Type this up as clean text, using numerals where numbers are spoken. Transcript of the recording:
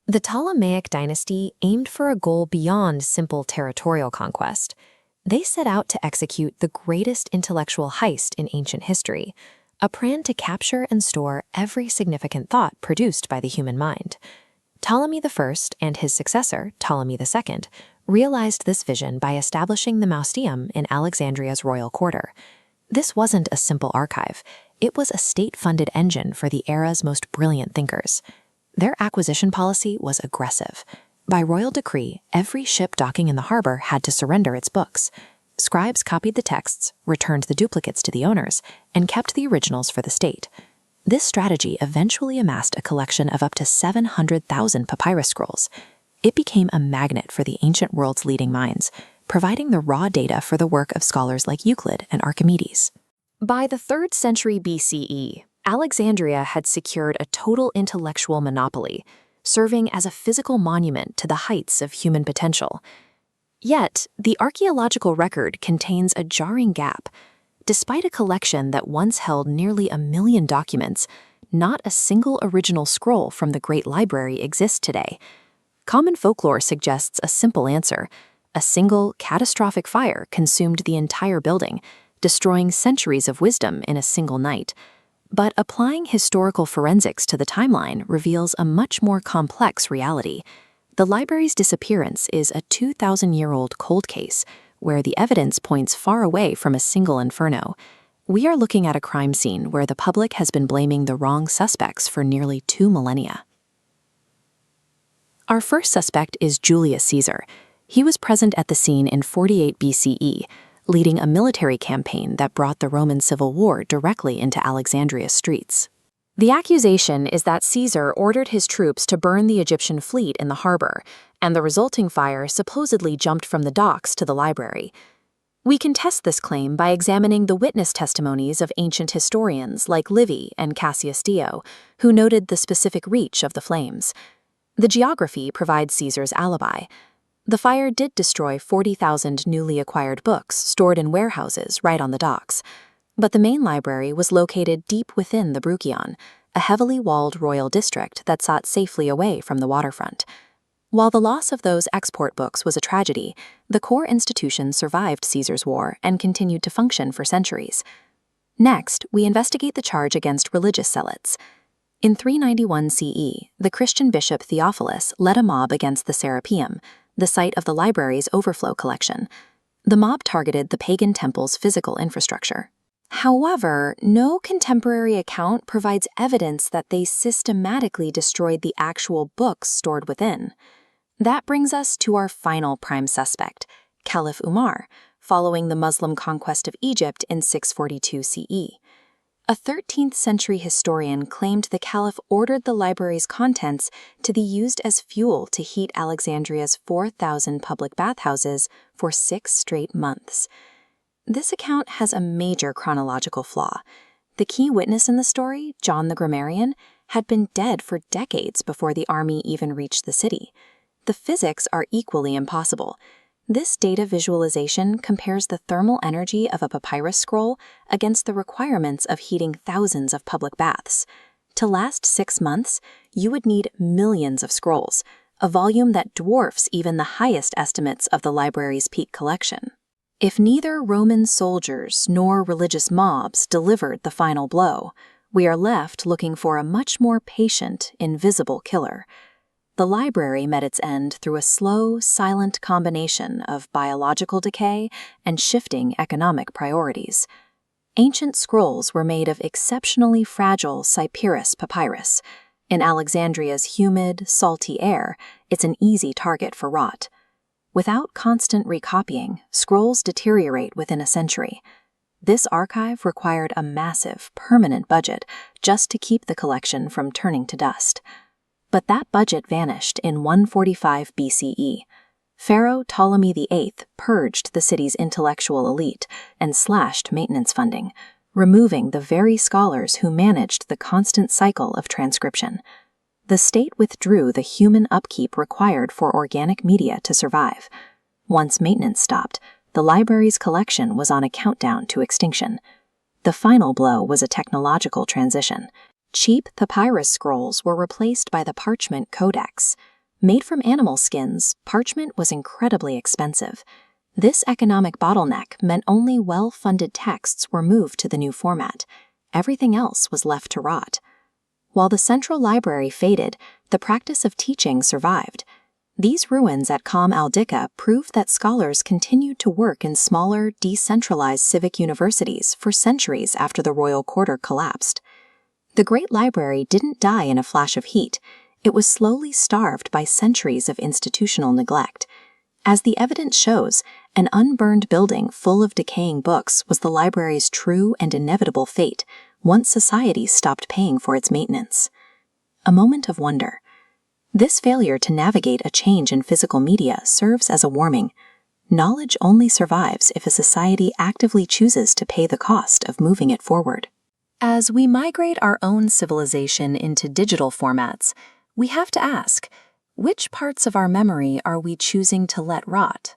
The Ptolemaic dynasty aimed for a goal beyond simple territorial conquest. They set out to execute the greatest intellectual heist in ancient history, a plan to capture and store every significant thought produced by the human mind. Ptolemy I and his successor, Ptolemy II, realized this vision by establishing the Mausoleum in Alexandria's royal quarter. This wasn't a simple archive. It was a state-funded engine for the era's most brilliant thinkers. Their acquisition policy was aggressive. By royal decree, every ship docking in the harbor had to surrender its books. Scribes copied the texts, returned the duplicates to the owners, and kept the originals for the state. This strategy eventually amassed a collection of up to 700,000 papyrus scrolls. It became a magnet for the ancient world's leading minds, providing the raw data for the work of scholars like Euclid and Archimedes. By the 3rd century BCE, Alexandria had secured a total intellectual monopoly, serving as a physical monument to the heights of human potential. Yet, the archaeological record contains a jarring gap. Despite a collection that once held nearly 1 million documents, not a single original scroll from the Great Library exists today. Common folklore suggests a simple answer. A single, catastrophic fire consumed the entire building, destroying centuries of wisdom in a single night. But applying historical forensics to the timeline reveals a much more complex reality. The library's disappearance is a 2,000-year-old cold case, where the evidence points far away from a single inferno. We are looking at a crime scene where the public has been blaming the wrong suspects for nearly 2 millennia. Our first suspect is Julius Caesar. He was present at the scene in 48 BCE, leading a military campaign that brought the Roman Civil War directly into Alexandria's streets. The accusation is that Caesar ordered his troops to burn the Egyptian fleet in the harbor, and the resulting fire supposedly jumped from the docks to the library. We can test this claim by examining the witness testimonies of ancient historians like Livy and Cassius Dio, who noted the specific reach of the flames. The geography provides Caesar's alibi. The fire did destroy 40,000 newly acquired books stored in warehouses right on the docks. But the main library was located deep within the Bruchion, a heavily walled royal district that sat safely away from the waterfront. While the loss of those export books was a tragedy, the core institution survived Caesar's war and continued to function for centuries. Next, we investigate the charge against religious zealots. In 391 CE, the Christian bishop Theophilus led a mob against the Serapeum, the site of the library's overflow collection. The mob targeted the pagan temple's physical infrastructure. However, no contemporary account provides evidence that they systematically destroyed the actual books stored within. That brings us to our final prime suspect, Caliph Umar, following the Muslim conquest of Egypt in 642 CE. A 13th century historian claimed the caliph ordered the library's contents to be used as fuel to heat Alexandria's 4,000 public bathhouses for 6 straight months. This account has a major chronological flaw. The key witness in the story, John the Grammarian, had been dead for decades before the army even reached the city. The physics are equally impossible. This data visualization compares the thermal energy of a papyrus scroll against the requirements of heating thousands of public baths. To last 6 months, you would need millions of scrolls, a volume that dwarfs even the highest estimates of the library's peak collection. If neither Roman soldiers nor religious mobs delivered the final blow, we are left looking for a much more patient, invisible killer. The library met its end through a slow, silent combination of biological decay and shifting economic priorities. Ancient scrolls were made of exceptionally fragile cyperus papyrus. In Alexandria's humid, salty air, it's an easy target for rot. Without constant recopying, scrolls deteriorate within a century. This archive required a massive, permanent budget just to keep the collection from turning to dust. But that budget vanished in 145 BCE. Pharaoh Ptolemy VIII purged the city's intellectual elite and slashed maintenance funding, removing the very scholars who managed the constant cycle of transcription. The state withdrew the human upkeep required for organic media to survive. Once maintenance stopped, the library's collection was on a countdown to extinction. The final blow was a technological transition. Cheap papyrus scrolls were replaced by the parchment codex. Made from animal skins, parchment was incredibly expensive. This economic bottleneck meant only well-funded texts were moved to the new format. Everything else was left to rot. While the central library faded, the practice of teaching survived. These ruins at Qam al-Dikka proved that scholars continued to work in smaller, decentralized civic universities for centuries after the royal quarter collapsed. The Great Library didn't die in a flash of heat. It was slowly starved by centuries of institutional neglect. As the evidence shows, an unburned building full of decaying books was the library's true and inevitable fate once society stopped paying for its maintenance. A moment of wonder. This failure to navigate a change in physical media serves as a warning. Knowledge only survives if a society actively chooses to pay the cost of moving it forward. As we migrate our own civilization into digital formats, we have to ask, which parts of our memory are we choosing to let rot?